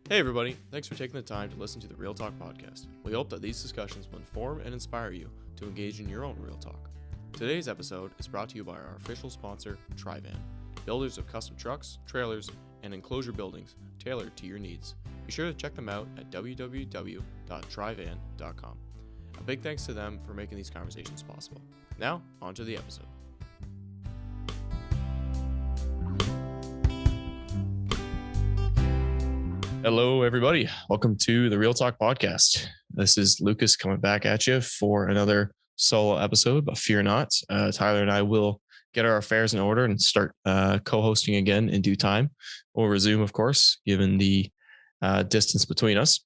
Hey everybody, thanks for taking the time to listen to the Real Talk podcast. We hope that these discussions will inform and inspire you to engage in your own Real Talk. Today's episode is brought to you by our official sponsor, Trivan, builders of custom trucks, trailers, and enclosure buildings tailored to your needs. Be sure to check them out at www.trivan.com. A big thanks to them for making these conversations possible. Now, on to the episode. Hello, everybody. Welcome to the Real Talk podcast. This is Lucas coming back at you for another solo episode, but fear not. Tyler and I will get our affairs in order and start co-hosting again in due time. We'll resume, of course, given the distance between us.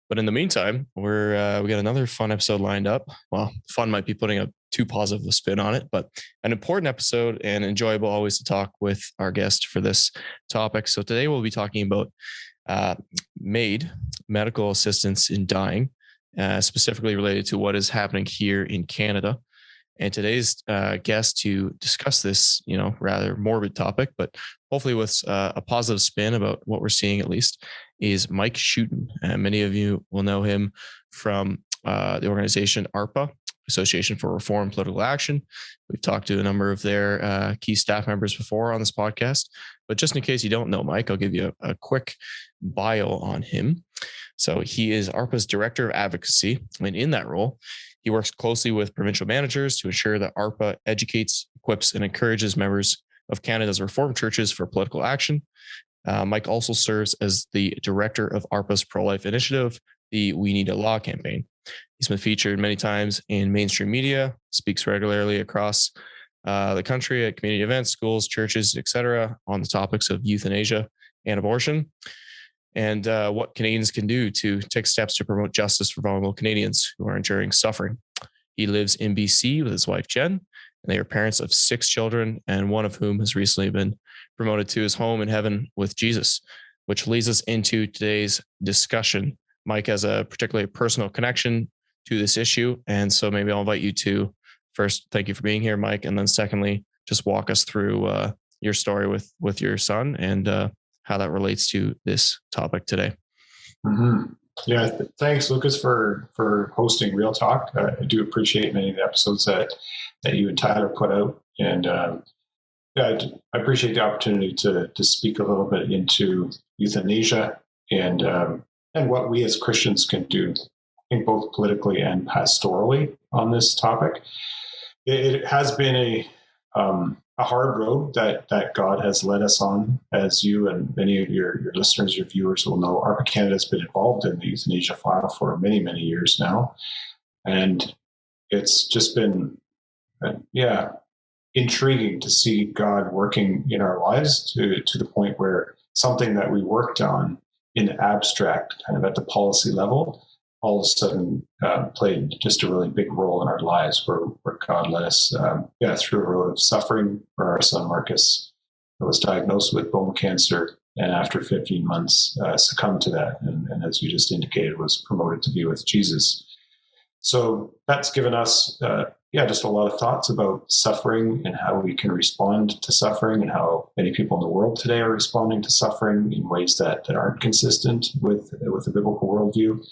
But in the meantime, we got another fun episode lined up. Well, fun might be putting a too positive a spin on it, but an important episode and enjoyable always to talk with our guest for this topic. So today we'll be talking about MAiD, medical assistance in dying, specifically related to what is happening here in Canada. And today's guest to discuss this, rather morbid topic, but hopefully with a positive spin about what we're seeing at least, is Mike Schouten. Many of you will know him from the organization ARPA, Association for Reform Political Action. We've talked to a number of their key staff members before on this podcast, but just in case you don't know Mike, I'll give you a quick bio on him. So he is ARPA's Director of Advocacy, and in that role, he works closely with provincial managers to ensure that ARPA educates, equips, and encourages members of Canada's Reformed churches for political action. Mike also serves as the Director of ARPA's pro-life initiative, the We Need a Law campaign. He's been featured many times in mainstream media, speaks regularly across the country at community events, schools, churches, etc., on the topics of euthanasia and abortion, and what Canadians can do to take steps to promote justice for vulnerable Canadians who are enduring suffering. He lives in BC with his wife, Jenn, and they are parents of 6 children, and one of whom has recently been promoted to his home in heaven with Jesus, which leads us into today's discussion. Mike has a particularly personal connection to this issue, and so maybe I'll invite you to first, thank you for being here, Mike, and then secondly, just walk us through your story with your son and how that relates to this topic today. Mm-hmm. Yeah, thanks, Lucas, for hosting Real Talk. I do appreciate many of the episodes that you and Tyler put out, and I appreciate the opportunity to speak a little bit into euthanasia and what we as Christians can do, I think, both politically and pastorally on this topic. It has been a hard road that God has led us on, as you and many of your listeners, your viewers will know. ARPA Canada has been involved in the euthanasia file for many, many years now. And it's just been, intriguing to see God working in our lives to the point where something that we worked on in the abstract, kind of at the policy level, all of a sudden played just a really big role in our lives, where God led us through a road of suffering, where our son Markus was diagnosed with bone cancer, and after 15 months succumbed to that, and as you just indicated, was promoted to be with Jesus. So that's given us just a lot of thoughts about suffering and how we can respond to suffering, and how many people in the world today are responding to suffering in ways that aren't consistent with a biblical worldview,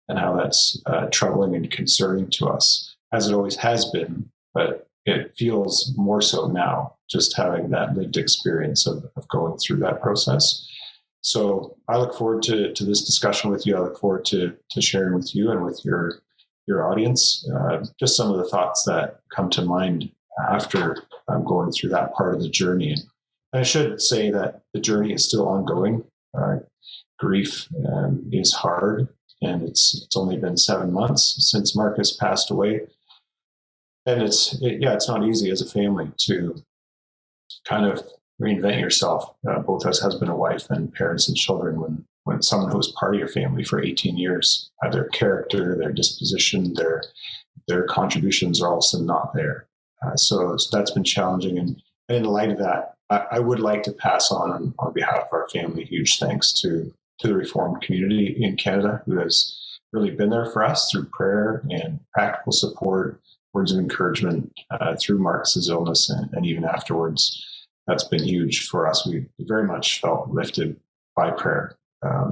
and how that's troubling and concerning to us, as it always has been, but it feels more so now, just having that lived experience of going through that process. So I look forward to this discussion with you. I look forward to sharing with you and with your audience just some of the thoughts that come to mind after going through that part of the journey. And I should say that the journey is still ongoing. Grief is hard. And it's only been 7 months since Markus passed away. And it's not easy as a family to kind of reinvent yourself, both as husband and wife and parents and children, when someone who was part of your family for 18 years, their character, their disposition, their contributions are all of a sudden not there. So that's been challenging. And in light of that, I would like to pass on behalf of our family, huge thanks to the Reformed community in Canada, who has really been there for us through prayer and practical support, words of encouragement through Markus's illness and even afterwards. That's been huge for us. We very much felt lifted by prayer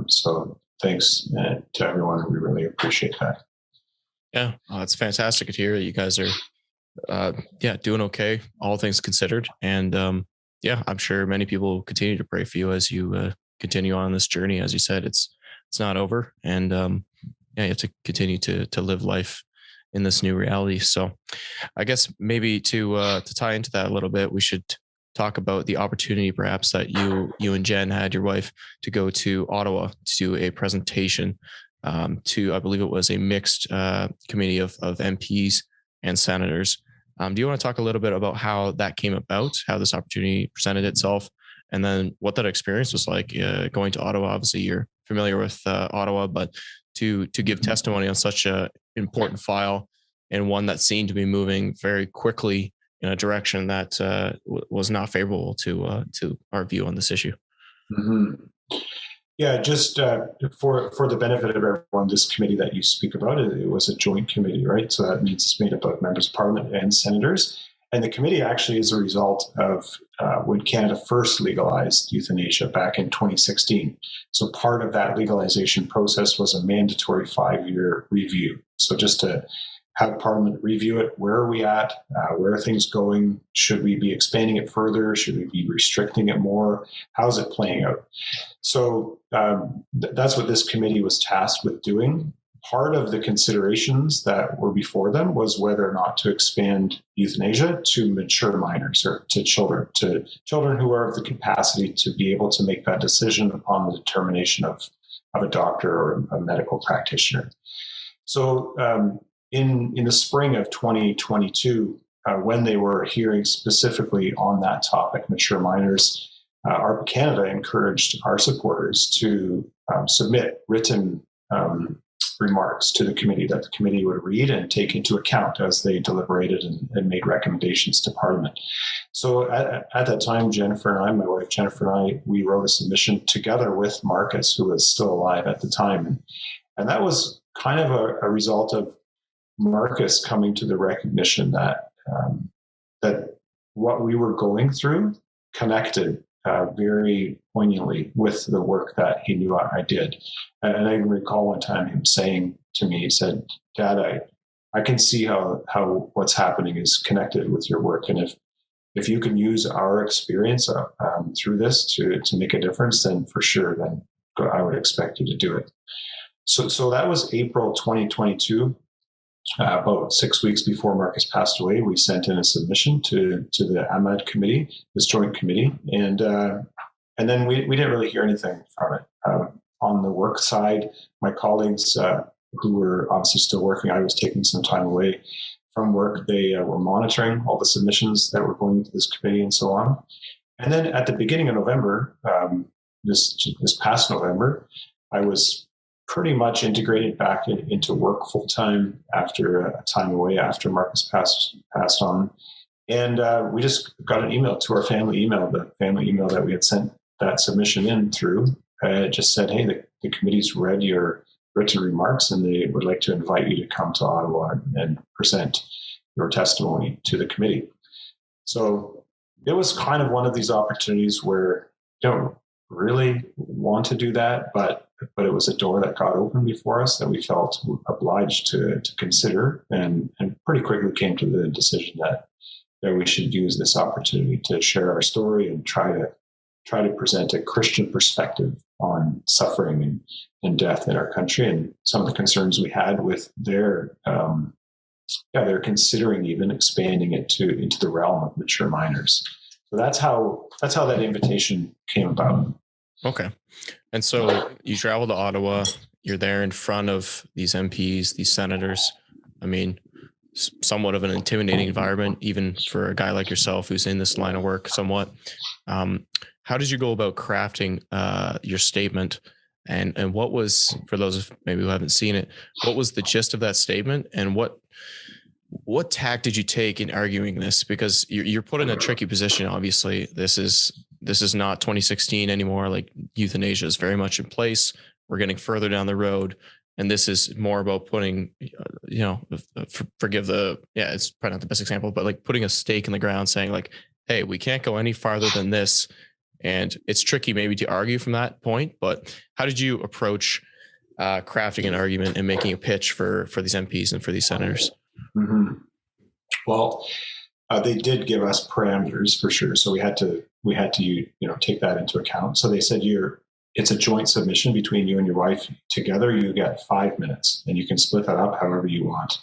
So thanks to everyone. We really appreciate that. Yeah, it's fantastic to hear that you guys are doing okay, all things considered. And I'm sure many people will continue to pray for you as you continue on this journey. As you said, it's not over, and you have to continue to live life in this new reality. So I guess maybe to tie into that a little bit, we should talk about the opportunity perhaps that you and Jenn had, your wife, to go to Ottawa to do a presentation to, I believe it was a mixed committee of MPs and senators. Do you want to talk a little bit about how that came about, how this opportunity presented itself, and then what that experience was like going to Ottawa? Obviously, you're familiar with Ottawa, but to give testimony on such a important file and one that seemed to be moving very quickly in a direction that was not favorable to our view on this issue. Mm-hmm. Yeah, just for the benefit of everyone, this committee that you speak about, it was a joint committee, right? So that means it's made up of members of parliament and senators. And the committee actually is a result of when Canada first legalized euthanasia back in 2016. So part of that legalization process was a mandatory 5-year review. So just to have Parliament review it. Where are we at? Where are things going? Should we be expanding it further? Should we be restricting it more? How's it playing out? So that's what this committee was tasked with doing. Part of the considerations that were before them was whether or not to expand euthanasia to mature minors or to children who are of the capacity to be able to make that decision upon the determination of a doctor or a medical practitioner. So in the spring of 2022, when they were hearing specifically on that topic, mature minors, ARPA Canada encouraged our supporters to submit written remarks to the committee that the committee would read and take into account as they deliberated and made recommendations to Parliament. So at that time, Jennifer and I, my wife Jennifer and I, we wrote a submission together with Markus, who was still alive at the time. And that was kind of a result of Markus coming to the recognition that that what we were going through connected very poignantly with the work that he knew I did. And I even recall one time him saying to me, he said, "Dad, I can see how what's happening is connected with your work. And if you can use our experience through this to make a difference, then for sure, then I would expect you to do it." So that was April 2022. About 6 weeks before Markus passed away, we sent in a submission to the MAiD committee, this joint committee, and then we didn't really hear anything from it. On the work side, my colleagues who were obviously still working, I was taking some time away from work. They were monitoring all the submissions that were going to this committee and so on. And then at the beginning of November, this past November, I was pretty much integrated back into work full time after a time away after Markus passed on. And we just got an email to our family email, the family email that we had sent that submission in through. It just said, "Hey, the committee's read your written remarks and they would like to invite you to come to Ottawa and present your testimony to the committee." So it was kind of one of these opportunities where you don't really want to do that, but it was a door that got open before us that we felt obliged to consider, and pretty quickly came to the decision that we should use this opportunity to share our story and try to present a Christian perspective on suffering and death in our country, and some of the concerns we had with they're considering even expanding it into the realm of mature minors. So that's how that invitation came about. Okay. And so you travel to Ottawa, you're there in front of these MPs, these senators. I mean, somewhat of an intimidating environment, even for a guy like yourself who's in this line of work somewhat. How did you go about crafting your statement? And what was, for those maybe who haven't seen it, what was the gist of that statement? And what tack did you take in arguing this? Because you're put in a tricky position. Obviously, this is not 2016 anymore. Like, euthanasia is very much in place. We're getting further down the road, and this is more about putting, it's probably not the best example, but like putting a stake in the ground, saying like, "Hey, we can't go any farther than this. And it's tricky maybe to argue from that point, but how did you approach crafting an argument and making a pitch for these MPs and for these senators? Mm-hmm. Well, they did give us parameters for sure. So we had to take that into account. So they said it's a joint submission between you and your wife. Together, you get 5 minutes, and you can split that up however you want.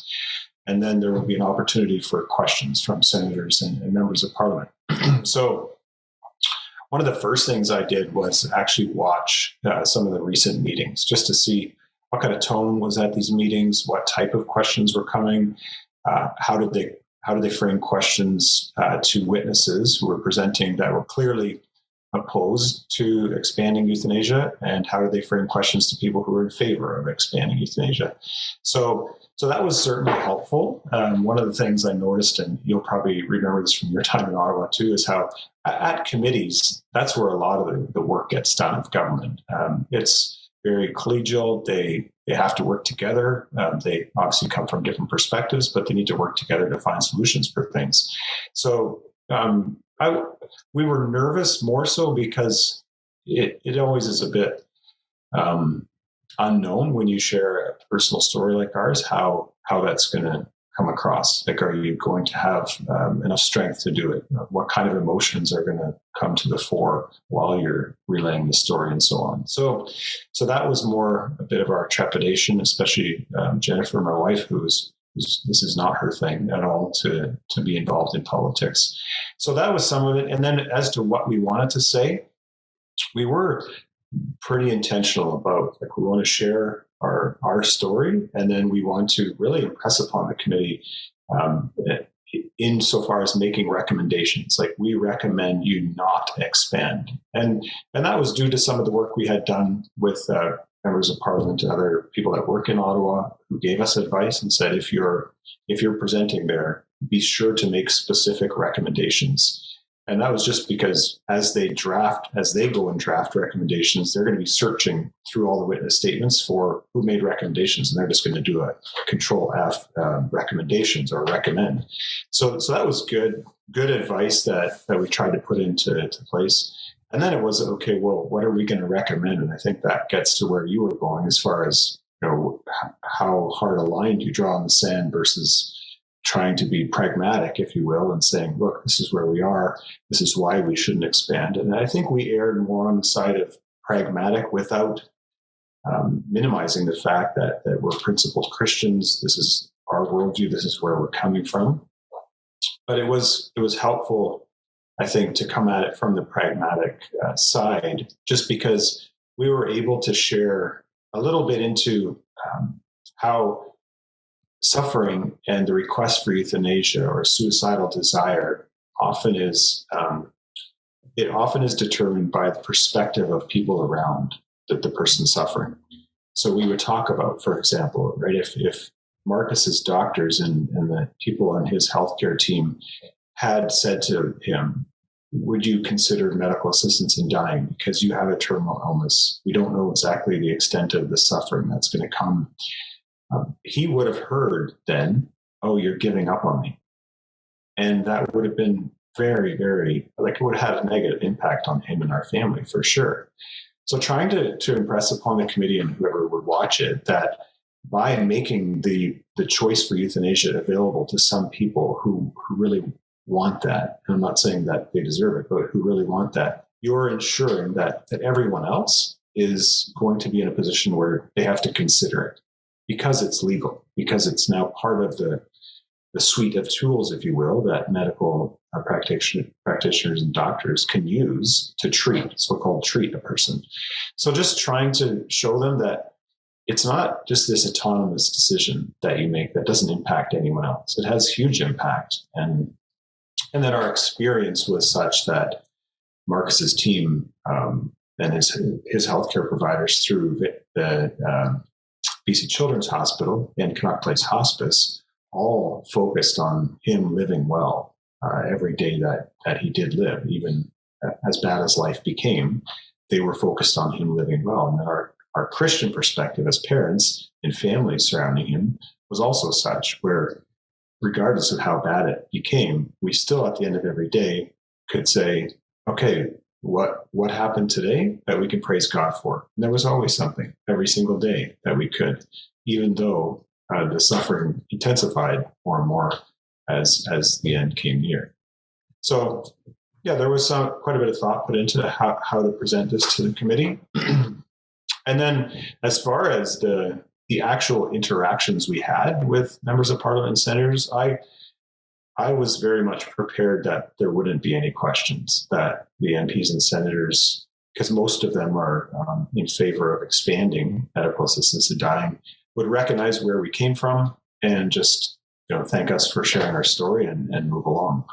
And then there will be an opportunity for questions from senators and members of parliament. So one of the first things I did was actually watch some of the recent meetings just to see what kind of tone was at these meetings, what type of questions were coming, how did they frame questions to witnesses who were presenting that were clearly opposed to expanding euthanasia, and how did they frame questions to people who were in favor of expanding euthanasia. So that was certainly helpful. One of the things I noticed, and you'll probably remember this from your time in Ottawa too, is how at committees, that's where a lot of the work gets done of government. It's very collegial. They have to work together. They obviously come from different perspectives, but they need to work together to find solutions for things. So we were nervous more so because it always is a bit unknown when you share a personal story like ours, how that's going to come across. Like, are you going to have enough strength to do it? What kind of emotions are going to come to the fore while you're relaying the story, and so on. So that was more a bit of our trepidation, especially Jennifer, my wife, this is not her thing at all to be involved in politics. So that was some of it. And then as to what we wanted to say, we were pretty intentional about, like, we want to share our story, and then we want to really impress upon the committee insofar as making recommendations. Like, we recommend you not expand. And that was due to some of the work we had done with members of parliament and other people that work in Ottawa who gave us advice and said, if you're presenting there, be sure to make specific recommendations. And that was just because as they go and draft recommendations, they're going to be searching through all the witness statements for who made recommendations, and they're just going to do a Control F recommendations or recommend. So that was good advice that we tried to put into place. And then it was, okay, well, what are we going to recommend? And I think that gets to where you were going as far as, how hard a line do you draw in the sand versus trying to be pragmatic, if you will, and saying, look, this is where we are. This is why we shouldn't expand. And I think we erred more on the side of pragmatic without minimizing the fact that we're principled Christians. This is our worldview. This is where we're coming from. But it was helpful, I think, to come at it from the pragmatic side, just because we were able to share a little bit into how suffering and the request for euthanasia or suicidal desire often is determined by the perspective of people around the person suffering. So we would talk about, for example, right, if Markus's doctors and the people on his healthcare team had said to him, would you consider medical assistance in dying because you have a terminal illness? We don't know exactly the extent of the suffering that's going to come. He would have heard then, oh, you're giving up on me. And that would have been very, very, it would have had a negative impact on him and our family for sure. So trying to impress upon the committee and whoever would watch it that by making the choice for euthanasia available to some people who really want that, and I'm not saying that they deserve it, but who really want that, you're ensuring that everyone else is going to be in a position where they have to consider it because it's legal, because it's now part of the suite of tools, if you will, that medical practitioners and doctors can use to so-called treat a person. So just trying to show them that it's not just this autonomous decision that you make that doesn't impact anyone else. It has huge impact. And then our experience was such that Markus's team and his healthcare providers through the BC Children's Hospital and Canuck Place Hospice all focused on him living well every day that he did live, even as bad as life became. They were focused on him living well. And our Christian perspective as parents and families surrounding him was also such, where regardless of how bad it became, we still at the end of every day could say, okay, what happened today that we can praise God for? And there was always something every single day that we could, even though the suffering intensified more and more as the end came near. So, yeah, there was quite a bit of thought put into how to present this to the committee. And then as far as the actual interactions we had with members of parliament and senators, I was very much prepared that there wouldn't be any questions, that the MPs and senators, because most of them are in favor of expanding medical assistance to dying, would recognize where we came from and just thank us for sharing our story and move along.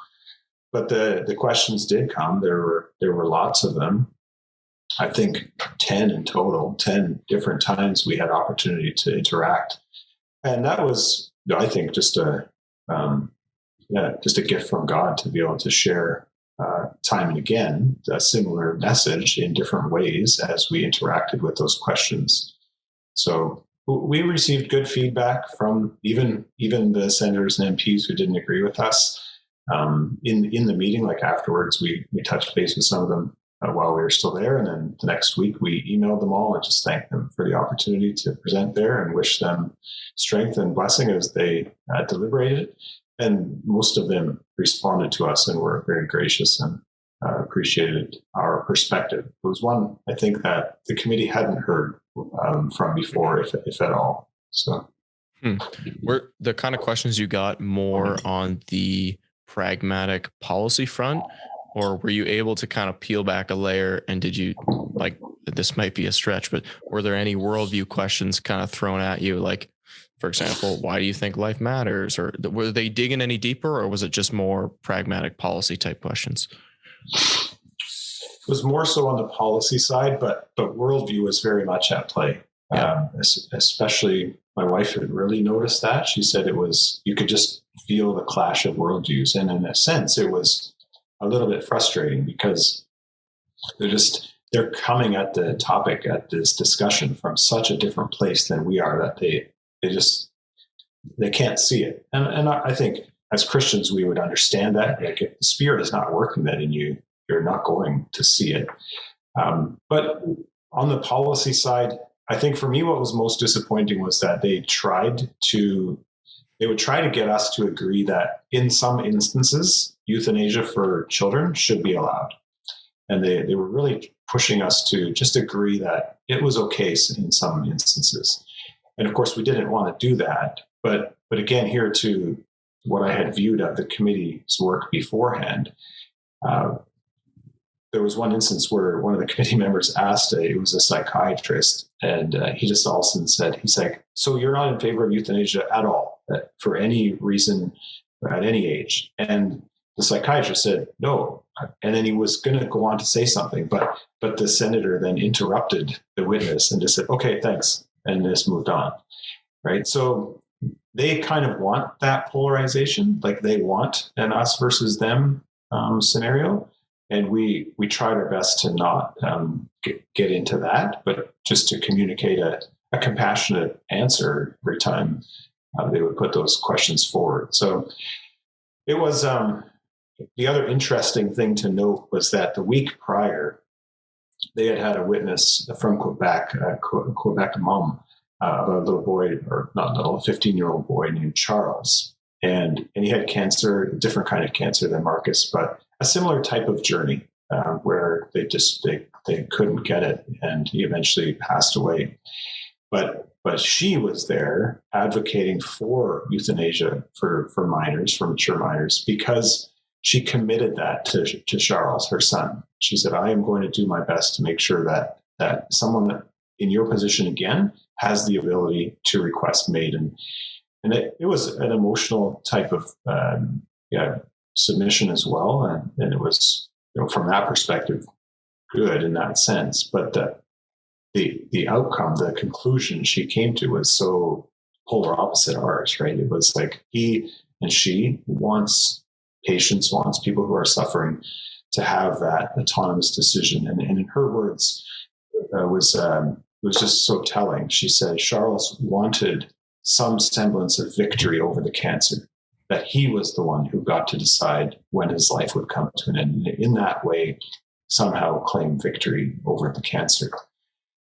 But the questions did come. There were lots of them. I think 10 in total, 10 different times we had opportunity to interact. And that was, I think, just a gift from God to be able to share time and again a similar message in different ways as we interacted with those questions. So we received good feedback from even the senators and MPs who didn't agree with us. In the meeting, like afterwards, we touched base with some of them while we were still there. And then the next week, we emailed them all and just thanked them for the opportunity to present there and wish them strength and blessing as they deliberated. And most of them responded to us and were very gracious and appreciated our perspective. It was one, I think, that the committee hadn't heard from before, if at all. So, Were the kind of questions you got more on the pragmatic policy front, or were you able to kind of peel back a layer, and did you, like, this might be a stretch, but were there any worldview questions kind of thrown at you? Like, for example, why do you think life matters? Or were they digging any deeper, or was it just more pragmatic policy type questions? It was more so on the policy side, but worldview was very much at play. Yeah. Especially my wife had really noticed that. She said you could just feel the clash of worldviews. And in a sense, it was a little bit frustrating because they're coming at the topic, at this discussion from such a different place than we are, that they can't see it. And I think as Christians, we would understand that. Like, if the Spirit is not working that in you, you're not going to see it. But on the policy side, I think for me, what was most disappointing was that they would try to get us to agree that in some instances, euthanasia for children should be allowed. And they were really pushing us to just agree that it was okay in some instances. And of course, we didn't want to do that. But again, here to what I had viewed of the committee's work beforehand, there was one instance where one of the committee members asked, it was a psychiatrist, and he just all of a sudden said, he's like, so you're not in favor of euthanasia at all, for any reason or at any age? And the psychiatrist said, no. And then he was going to go on to say something, but the senator then interrupted the witness and just said, okay, thanks. And just moved on. Right. So they kind of want that polarization, like they want an us versus them scenario. And we tried our best to not get into that, but just to communicate a compassionate answer every time they would put those questions forward. So it was, the other interesting thing to note was that the week prior, they had a witness from Quebec, Quebec mom, about a little boy, or not little, 15-year-old boy named Charles. And he had cancer, a different kind of cancer than Markus, but a similar type of journey where they couldn't get it, and he eventually passed away. But she was there advocating for euthanasia for minors, for mature minors, because she committed that to Charles, her son. She said, I am going to do my best to make sure that someone in your position again has the ability to request MAiD. And it was an emotional type of submission as well. And it was, from that perspective, good in that sense. But the outcome, the conclusion she came to was so polar opposite ours, right? It was like he and she wants people who are suffering to have that autonomous decision. And in her words, it was just so telling. She said Charles wanted some semblance of victory over the cancer, that he was the one who got to decide when his life would come to an end. In that way, somehow claim victory over the cancer.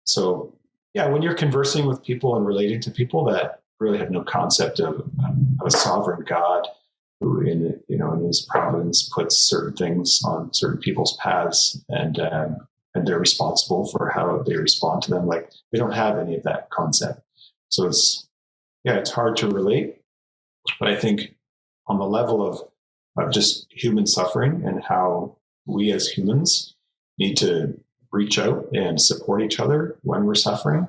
So, yeah, when you're conversing with people and relating to people that really have no concept of a sovereign God who, in his providence, puts certain things on certain people's paths, and they're responsible for how they respond to them. Like, they don't have any of that concept. So it's hard to relate. But I think on the level of just human suffering and how we as humans need to reach out and support each other when we're suffering,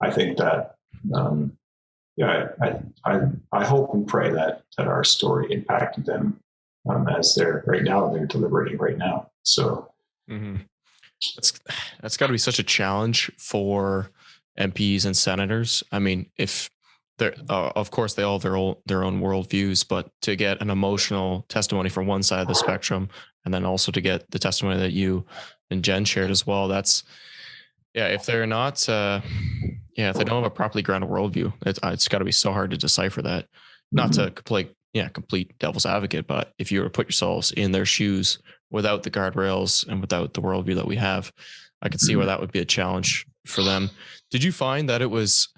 I think that, I hope and pray that our story impacted them as they're deliberating right now. So that's got to be such a challenge for MPs and senators. I mean, if they're, of course, they all have their own worldviews, but to get an emotional testimony from one side of the spectrum, and then also to get the testimony that you and Jenn shared as well, that's, if they're not, if they don't have a properly grounded worldview, it's got to be so hard to decipher that. Not to complete devil's advocate, but if you were to put yourselves in their shoes without the guardrails and without the worldview that we have, I could see where that would be a challenge for them. Did you find that it was,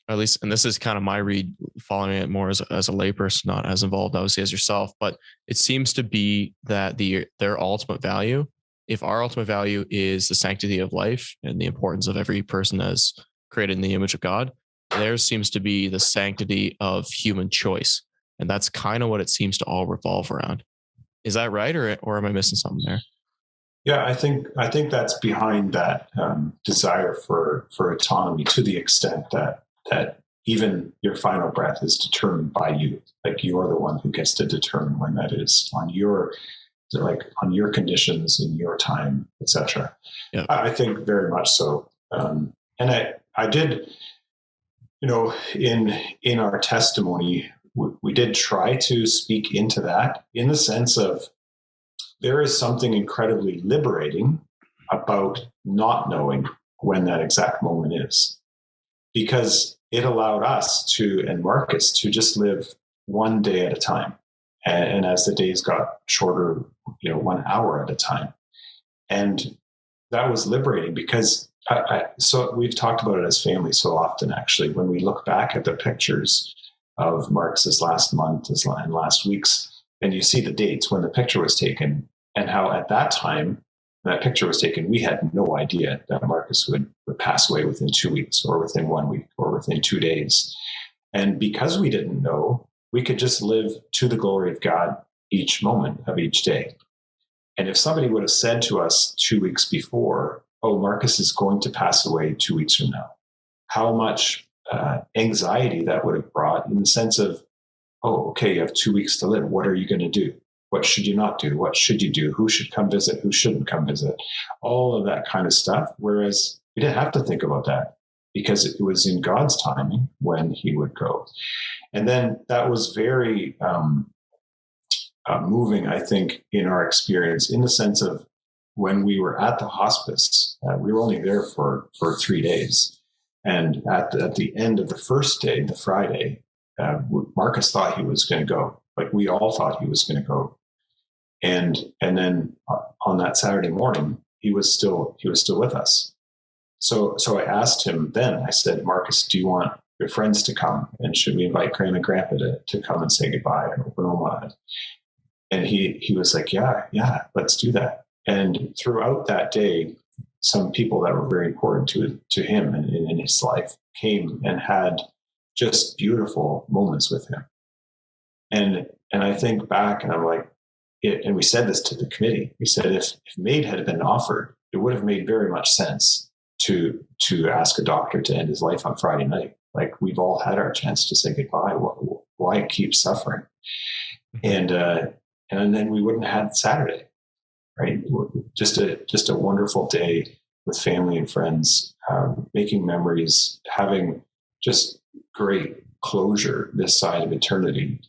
at least, and this is kind of my read, following it more as a layperson, not as involved obviously as yourself, but it seems to be that their ultimate value, if our ultimate value is the sanctity of life and the importance of every person as created in the image of God, theirs seems to be the sanctity of human choice. And that's kind of what it seems to all revolve around. Is that right? Or am I missing something there? Yeah, I think that's behind that desire for autonomy, to the extent that even your final breath is determined by you. Like, you're the one who gets to determine when that is, on your conditions in your time, etc. Yeah. I think very much so. And I did, in our testimony, we did try to speak into that, in the sense of, there is something incredibly liberating about not knowing when that exact moment is, because it allowed us and Markus to just live one day at a time. And as the days got shorter, 1 hour at a time. And that was liberating, because so we've talked about it as family so often, actually, when we look back at the pictures of Markus's last month and last week's, and you see the dates when the picture was taken, and how at that time that picture was taken, we had no idea that Markus would pass away within 2 weeks, or within 1 week, or within 2 days. And because we didn't know, we could just live to the glory of God each moment of each day. And if somebody would have said to us 2 weeks before, oh, Markus is going to pass away 2 weeks from now, how much anxiety that would have brought, in the sense of, oh, okay, you have 2 weeks to live. What are you going to do? What should you not do? What should you do? Who should come visit? Who shouldn't come visit? All of that kind of stuff. Whereas we didn't have to think about that, because it was in God's timing when he would go. And then that was very moving, I think, in our experience, in the sense of, when we were at the hospice, we were only there for 3 days. And at the end of the first day, the Friday, Markus thought he was going to go. Like, we all thought he was going to go. And then on that Saturday morning, he was still with us. So I asked him then, I said, Markus, do you want your friends to come? And should we invite Grandma and Grandpa to come and say goodbye and open Oma? And he was like, yeah, let's do that. And throughout that day, some people that were very important to him and in his life came and had just beautiful moments with him. And I think back, and I'm like, and we said this to the committee. We said, if MAiD had been offered, it would have made very much sense to ask a doctor to end his life on Friday night. Like, we've all had our chance to say goodbye. Why keep suffering? And then we wouldn't have had Saturday, right? Just a wonderful day with family and friends, making memories, having just great closure this side of eternity.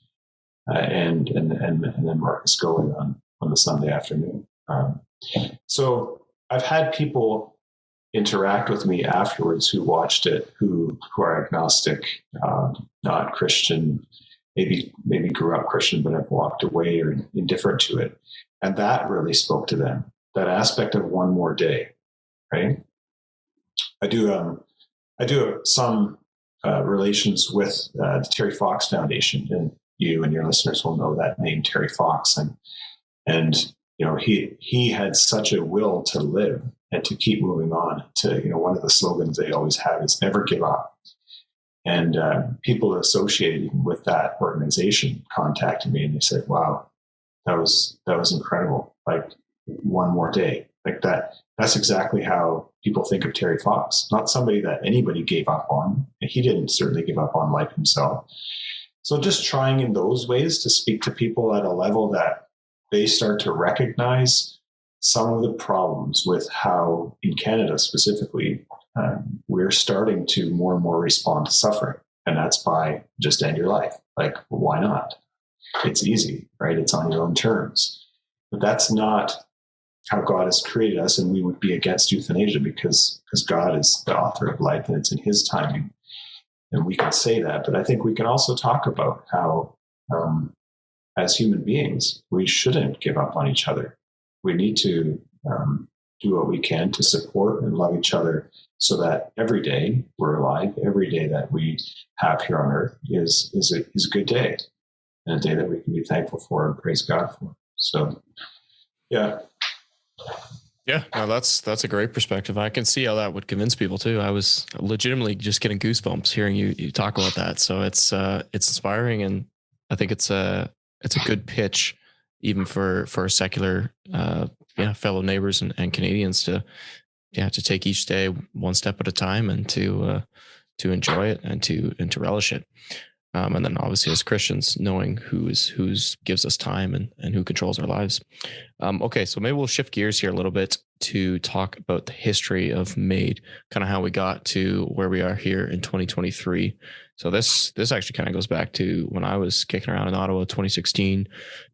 And then Markus going on the Sunday afternoon. So I've had people interact with me afterwards who watched it, who are agnostic, not Christian, maybe grew up Christian but have walked away or indifferent to it, and that really spoke to them. aspect of one more day, right? I do some relations with the Terry Fox Foundation, and you and your listeners will know that name, Terry Fox, and he had such a will to live and to keep moving on. To one of the slogans they always have is never give up. And people associated with that organization contacted me and they said, "Wow, that was incredible! Like one more day, like that." That's exactly how people think of Terry Fox. Not somebody that anybody gave up on. He didn't certainly give up on life himself. So just trying in those ways to speak to people at a level that they start to recognize some of the problems with how, in Canada specifically, we're starting to more and more respond to suffering. And that's by just end your life. Like, why not? It's easy, right? It's on your own terms. But that's not how God has created us, and we would be against euthanasia because God is the author of life and it's in his timing. And we can say that, but I think we can also talk about how, as human beings, we shouldn't give up on each other. We need to do what we can to support and love each other so that every day we're alive, every day that we have here on earth is a good day, and a day that we can be thankful for and praise God for. So, yeah. Yeah, no, that's a great perspective. I can see how that would convince people too. I was legitimately just getting goosebumps hearing you talk about that. So it's inspiring, and I think it's a good pitch even for secular fellow neighbors and Canadians to take each day one step at a time and to enjoy it and to relish it. And then obviously as Christians, knowing who's gives us time and who controls our lives. Okay, so maybe we'll shift gears here a little bit to talk about the history of MAiD, kind of how we got to where we are here in 2023. So this actually kind of goes back to when I was kicking around in Ottawa, 2016,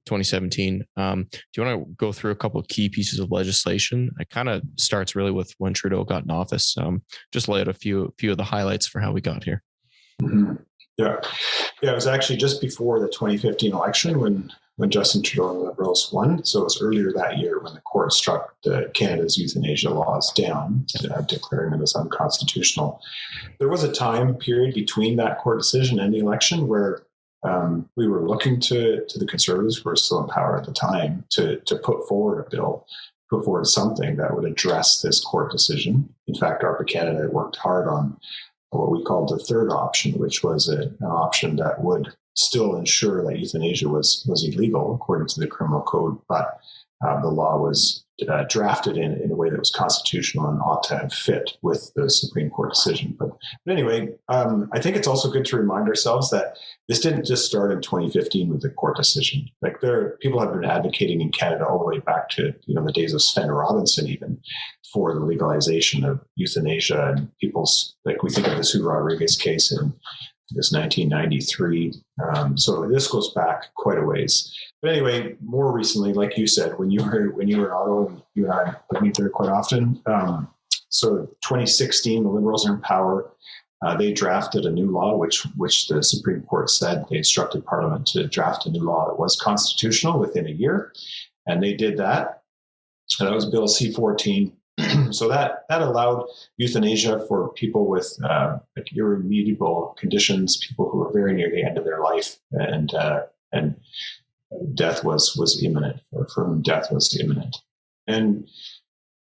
2017. Do you want to go through a couple of key pieces of legislation? It kind of starts really with when Trudeau got in office. Just lay out a few of the highlights for how we got here. Mm-hmm. Yeah. It was actually just before the 2015 election when Justin Trudeau and the Liberals won. So it was earlier that year when the court struck Canada's euthanasia laws down, declaring them as unconstitutional. There was a time period between that court decision and the election where we were looking to the Conservatives, who were still in power at the time, to put forward a bill, put forward something that would address this court decision. In fact, ARPA Canada worked hard on what we called the third option, which was an option that would still ensure that euthanasia was illegal according to the criminal code, but the law was drafted in a way that was constitutional and ought to have fit with the Supreme Court decision. But anyway, I think it's also good to remind ourselves that this didn't just start in 2015 with the court decision. Like people have been advocating in Canada all the way back to the days of Sven Robinson, even for the legalization of euthanasia, and people's, like, we think of the Sue Rodriguez case in this 1993. So this goes back quite a ways. But anyway, more recently, like you said, when you were in Ottawa, and you and I would meet there quite often. So 2016, the Liberals are in power. They drafted a new law, which the Supreme Court said they instructed Parliament to draft a new law that was constitutional within a year, and they did that. And that was Bill C-14. So that allowed euthanasia for people with like irremediable conditions, people who are very near the end of their life, and death was imminent, or for whom death was imminent. And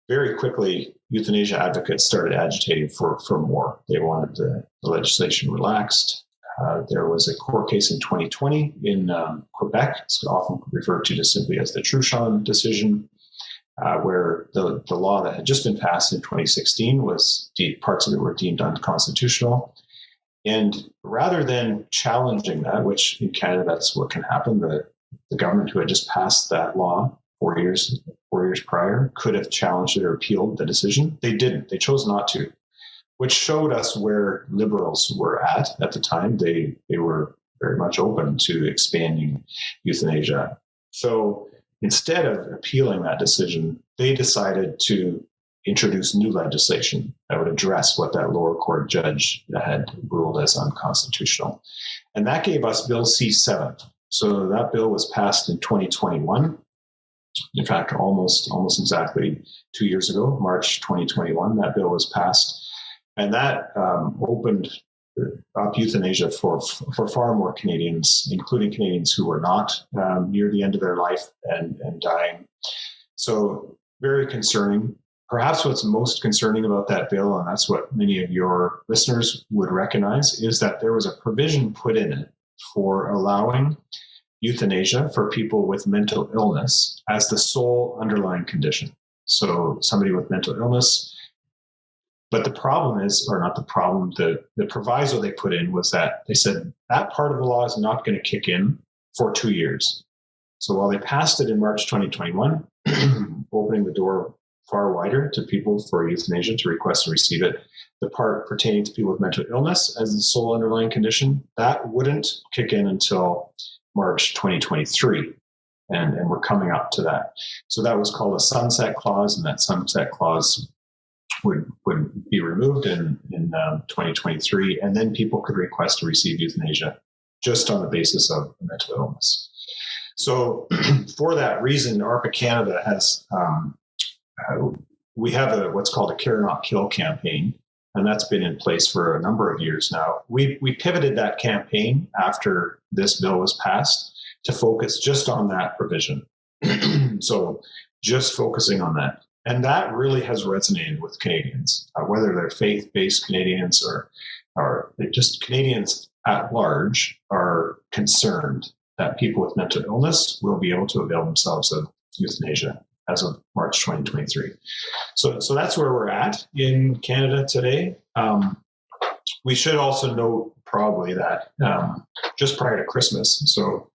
very quickly, euthanasia advocates started agitating for more. They wanted the legislation relaxed. There was a court case in 2020 in Quebec. It's often referred to just simply as the Truchon decision, where the law that had just been passed in 2016 was parts of it were deemed unconstitutional. And rather than challenging that, which in Canada, that's what can happen, the government who had just passed that law 4 years prior could have challenged it or appealed the decision. They didn't. They chose not to, which showed us where Liberals were at the time. They were very much open to expanding euthanasia. So instead of appealing that decision, they decided to introduce new legislation that would address what that lower court judge had ruled as unconstitutional. And that gave us Bill C-7. So that bill was passed in 2021. In fact, almost exactly 2 years ago, March 2021, that bill was passed, and that opened up euthanasia for far more Canadians, including Canadians who were not near the end of their life and dying. So very concerning. Perhaps what's most concerning about that bill, and that's what many of your listeners would recognize, is that there was a provision put in it for allowing euthanasia for people with mental illness as the sole underlying condition. So somebody with mental illness. But the problem is, or not the problem, the proviso they put in was that they said that part of the law is not going to kick in for 2 years. So while they passed it in March 2021, opening the door far wider to people for euthanasia to request and receive it, the part pertaining to people with mental illness as the sole underlying condition, that wouldn't kick in until March 2023. And we're coming up to that. So that was called a sunset clause, and that sunset clause would be removed in 2023, and then people could request to receive euthanasia just on the basis of mental illness. So for that reason, ARPA Canada has, we have what's called a Care Not Kill campaign, and that's been in place for a number of years now. We pivoted that campaign after this bill was passed to focus just on that provision. So just focusing on that. And that really has resonated with Canadians, whether they're faith-based Canadians or just Canadians at large are concerned that people with mental illness will be able to avail themselves of euthanasia as of March 2023. So that's where we're at in Canada today. We should also note probably that just prior to Christmas, so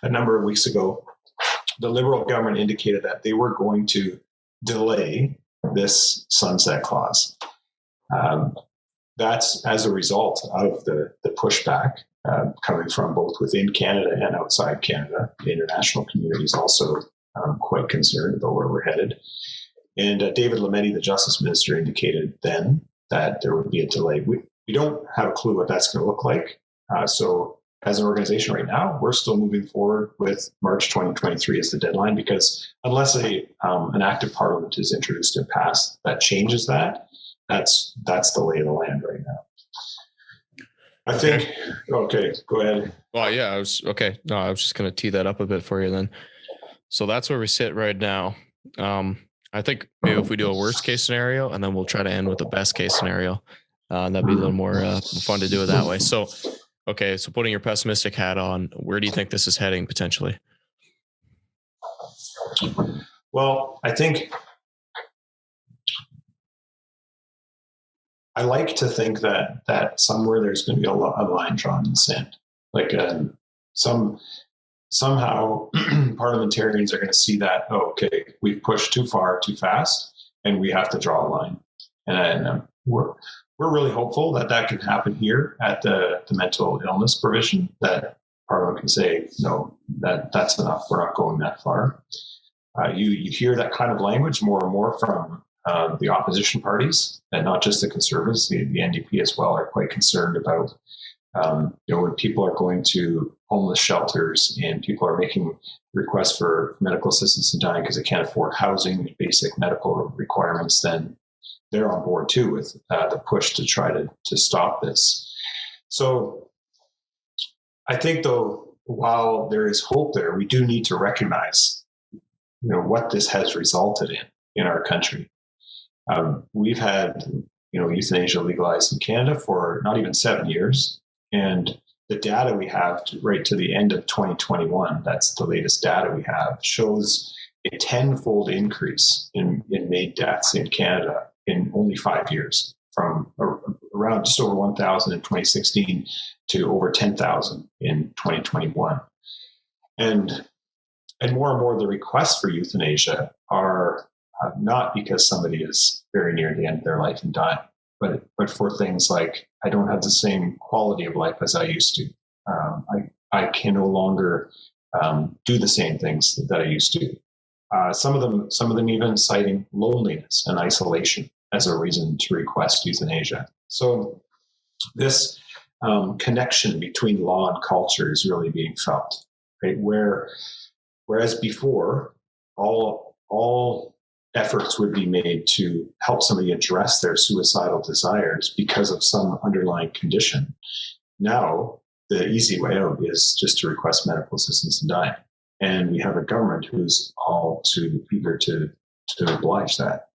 a number of weeks ago, the Liberal government indicated that they were going to delay this sunset clause. That's as a result of the pushback coming from both within Canada and outside Canada. The international community is also quite concerned about where we're headed. And David Lametti, the Justice Minister, indicated then that there would be a delay. We don't have a clue what that's going to look like. So as an organization right now, we're still moving forward with March 2023 as the deadline, because unless an act of parliament is introduced and passed that changes that, that's the lay of the land right now. I think, okay, go ahead. Well, yeah, I was just going to tee that up a bit for you then. So that's where we sit right now. I think maybe if we do a worst case scenario, and then we'll try to end with the best case scenario, that'd be a little more fun to do it that way. So, okay, so putting your pessimistic hat on, where do you think this is heading potentially? Well, I think I like to think that somewhere there's going to be a line drawn in the sand. Like somehow parliamentarians are going to see that, okay, we've pushed too far, too fast, and we have to draw a line. And we're really hopeful that can happen here at the mental illness provision, that Parliament can say, no, that's enough. We're not going that far. You hear that kind of language more and more from the opposition parties, and not just the Conservatives. The NDP as well are quite concerned about when people are going to homeless shelters and people are making requests for medical assistance in dying because they can't afford housing, basic medical requirements, then they're on board too with the push to try to stop this. So I think, though, while there is hope there, we do need to recognize what this has resulted in our country. We've had euthanasia legalized in Canada for not even 7 years, and the data we have right to the end of 2021, that's the latest data we have, shows a 10-fold increase in MAiD deaths in Canada in only 5 years, from around just over 1,000 in 2016 to over 10,000 in 2021. And more and more the requests for euthanasia are not because somebody is very near the end of their life and dying, but for things like, I don't have the same quality of life as I used to. I can no longer do the same things that I used to. Some of them even citing loneliness and isolation as a reason to request euthanasia. So this connection between law and culture is really being felt, right? Where Whereas before, all efforts would be made to help somebody address their suicidal desires because of some underlying condition. Now, the easy way out is just to request medical assistance in dying. And we have a government who's all too eager to oblige that.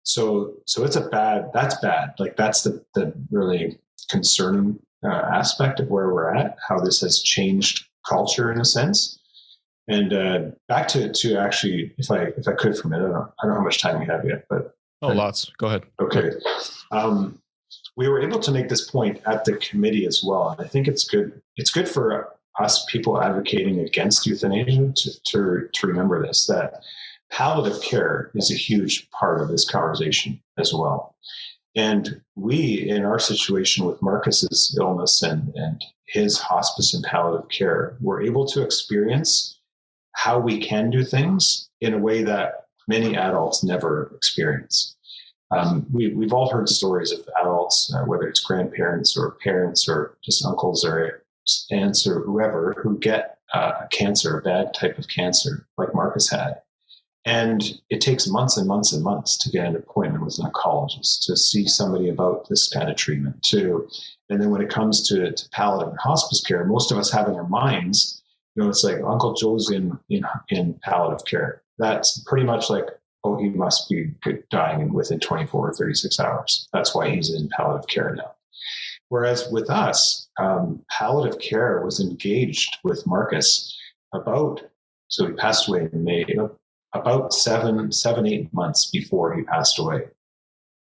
So that's bad. Like that's the really concerning aspect of where we're at, how this has changed culture in a sense. And back to actually, if I could for a minute, I don't know how much time we have yet, but lots. Go ahead. Okay. We were able to make this point at the committee as well, and I think it's good. It's good for us people advocating against euthanasia to remember this, that palliative care is a huge part of this conversation as well. And we, in our situation with Markus's illness and his hospice and palliative care, were able to experience how we can do things in a way that many adults never experience. We've all heard stories of adults, whether it's grandparents or parents or just uncles or aunts or whoever, who get cancer, a bad type of cancer like Markus had. And it takes months and months and months to get an appointment with an oncologist, to see somebody about this kind of treatment too. And then when it comes to palliative and hospice care, most of us have in our minds, it's like Uncle Joe's in palliative care. That's pretty much like, oh, he must be dying within 24 or 36 hours. That's why he's in palliative care now. Whereas with us, palliative care was engaged with Markus so he passed away in May, about 7-8 months before he passed away.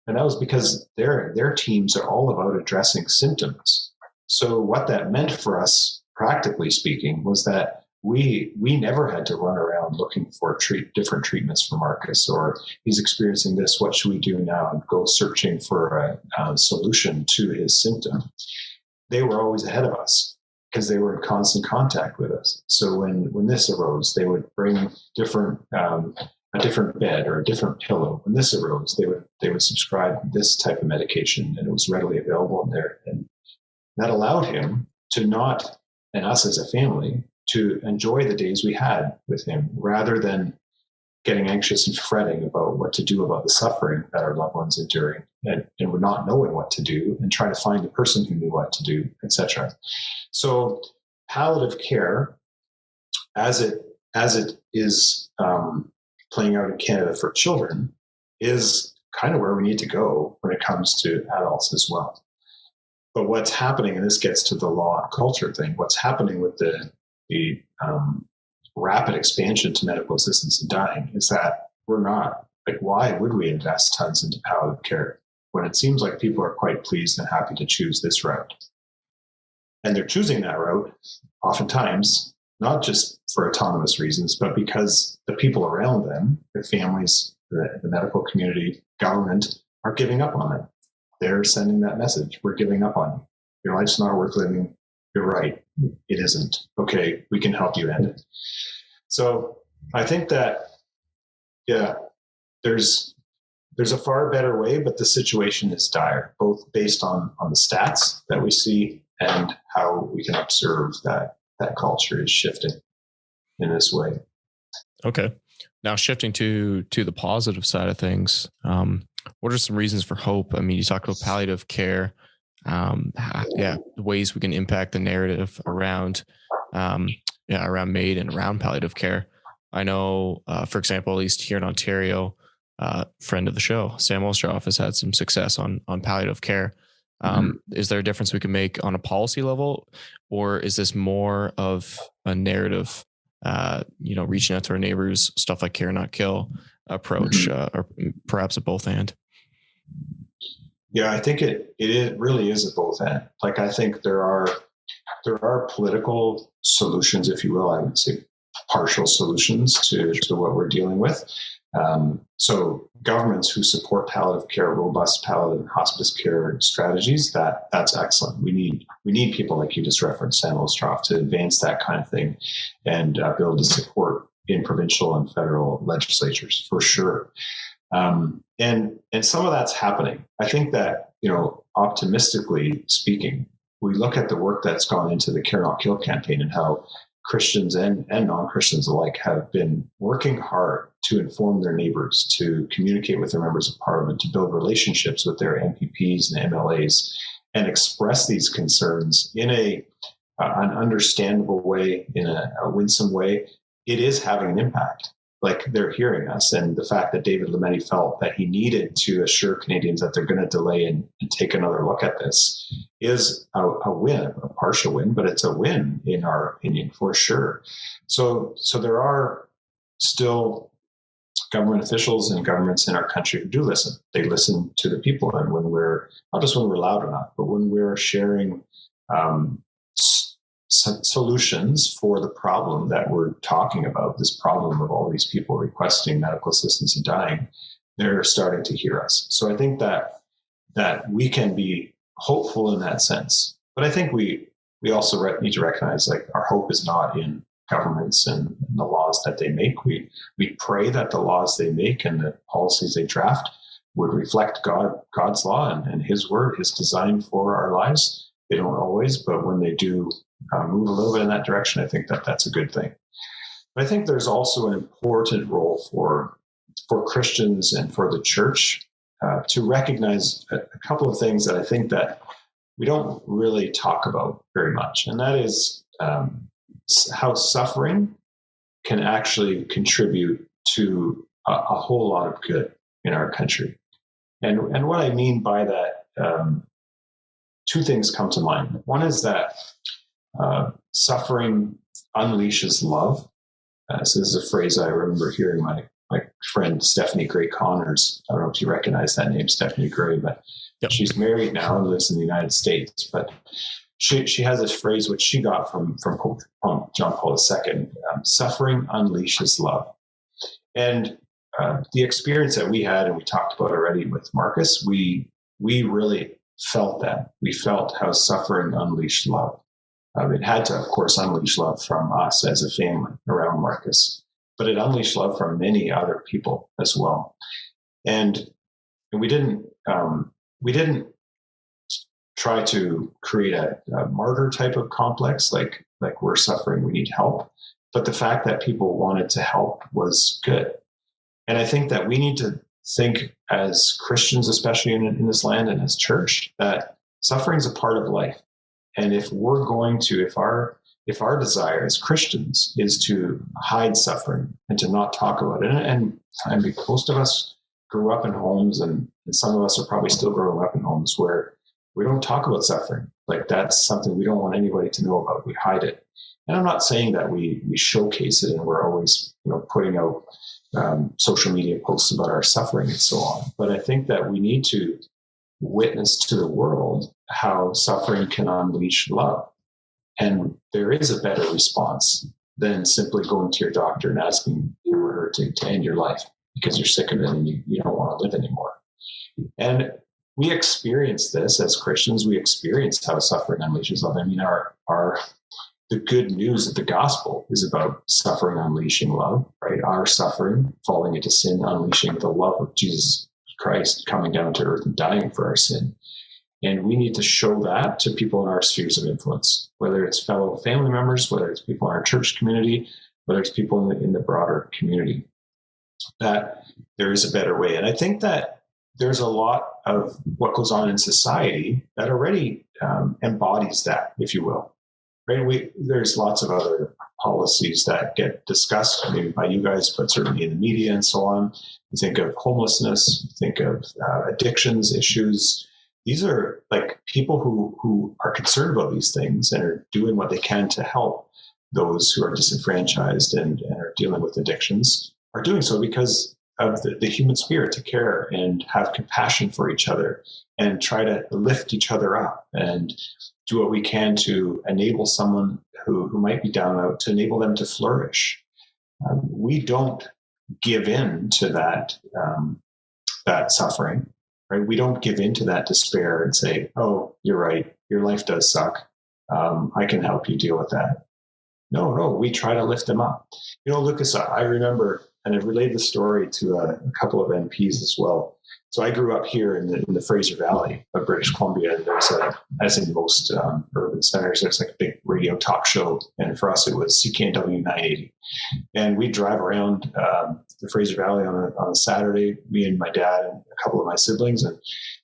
And that was because their teams are all about addressing symptoms. So what that meant for us, practically speaking, was that we never had to run around looking for different treatments for Markus, or he's experiencing this, what should we do now, and go searching for a solution to his symptom. They were always ahead of us because they were in constant contact with us. So when this arose, they would bring a different bed or a different pillow. When this arose, they would subscribe this type of medication, and it was readily available in there. And that allowed him to not, and us as a family, to enjoy the days we had with him, rather than getting anxious and fretting about what to do about the suffering that our loved ones enduring, and we're not knowing what to do, and trying to find a person who knew what to do, etc. So palliative care, as it is playing out in Canada for children, is kind of where we need to go when it comes to adults as well. But what's happening, and this gets to the law and culture thing, what's happening with the rapid expansion to medical assistance in dying is that we're not, like, why would we invest tons into palliative care when it seems like people are quite pleased and happy to choose this route? And they're choosing that route oftentimes, not just for autonomous reasons, but because the people around them, their families, the medical community, government, are giving up on them. They're sending that message. We're giving up on you. Your life's not worth living. You're right. It isn't. Okay, we can help you end it. So I think that, yeah, there's a far better way, but the situation is dire, both based on the stats that we see and how we can observe that culture is shifting in this way. Okay. Now shifting to the positive side of things, what are some reasons for hope? I mean, you talked about palliative care, ways we can impact the narrative around MAiD and around palliative care. I know, for example, at least here in Ontario, friend of the show, Sam Ostroff, has had some success on palliative care. Is there a difference we can make on a policy level, or is this more of a narrative, reaching out to our neighbors, stuff like care, not kill approach, or perhaps a both and? Yeah, I think it really is a both and. Like, I think there are political solutions, if you will. I would say partial solutions to what we're dealing with. So governments who support palliative care, robust palliative and hospice care strategies, that's excellent. We need people like you just referenced, Sam Ostroff, to advance that kind of thing and build the support in provincial and federal legislatures for sure. And some of that's happening. I think that, optimistically speaking, we look at the work that's gone into the Care Not Kill campaign and how Christians and non-Christians alike have been working hard to inform their neighbors, to communicate with their members of parliament, to build relationships with their MPPs and MLAs, and express these concerns in an understandable way, in a winsome way. It is having an impact. Like, they're hearing us. And the fact that David Lametti felt that he needed to assure Canadians that they're going to delay and take another look at this is a win, a partial win, but it's a win in our opinion, for sure. So there are still government officials and governments in our country who do listen. They listen to the people. And when we're, not just when we're loud enough, but when we're sharing solutions for the problem that we're talking about, this problem of all these people requesting medical assistance and dying, they're starting to hear us. So I think that we can be hopeful in that sense. But I think we also need to recognize, like, our hope is not in governments and the laws that they make. We pray that the laws they make and the policies they draft would reflect God's law and his word, his design for our lives. They don't always, but when they do move a little bit in that direction, I think that that's a good thing. But I think there's also an important role for Christians and for the church to recognize a couple of things that I think that we don't really talk about very much. And that is how suffering can actually contribute to a whole lot of good in our country. And what I mean by that, two things come to mind. One is that suffering unleashes love. So this is a phrase I remember hearing my friend Stephanie Gray Connors. I don't know if you recognize that name, Stephanie Gray, but yep. She's married now and lives in the United States. But she has this phrase which she got from Pope John Paul II: suffering unleashes love. And the experience that we had, and we talked about already with Markus, we really felt that. We felt how suffering unleashed love. It had to, of course, unleash love from us as a family around Markus, but it unleashed love from many other people as well. And we didn't try to create a martyr type of complex, like we're suffering, we need help. But the fact that people wanted to help was good. And I think that we need to think as Christians, especially in this land and as church, that suffering is a part of life. And if we're going to, if our desire as Christians is to hide suffering and to not talk about it, and most of us grew up in homes, and some of us are probably still growing up in homes where we don't talk about suffering. Like, that's something we don't want anybody to know about. We hide it. And I'm not saying that we showcase it and we're always, putting out social media posts about our suffering and so on. But I think that we need to witness to the world how suffering can unleash love. And there is a better response than simply going to your doctor and asking him or her to end your life because you're sick of it and you don't want to live anymore. And we experience this as Christians. We experience how suffering unleashes love. I mean, the good news of the gospel is about suffering unleashing love, right? Our suffering, falling into sin, unleashing the love of Jesus Christ coming down to earth and dying for our sin. And we need to show that to people in our spheres of influence, whether it's fellow family members, whether it's people in our church community, whether it's people in the broader community, that there is a better way. And I think that there's a lot of what goes on in society that already embodies that, if you will. Right? There's lots of other policies that get discussed, maybe by you guys, but certainly in the media and so on. You think of homelessness, you think of addictions issues. These are like people who are concerned about these things and are doing what they can to help those who are disenfranchised and are dealing with addictions, are doing so because of the human spirit to care and have compassion for each other and try to lift each other up and do what we can to enable someone who might be down out, to enable them to flourish. We don't give in to that suffering, right? We don't give in to that despair and say, oh, you're right, your life does suck. I can help you deal with that. No, we try to lift them up. Lucas, I remember, and I've relayed the story to a couple of MPs as well. So I grew up here in the Fraser Valley of British Columbia. And there's as in most urban centers, there's like a big radio talk show. And for us, it was CKNW 980. And we drive around the Fraser Valley on a Saturday, me and my dad and a couple of my siblings. And,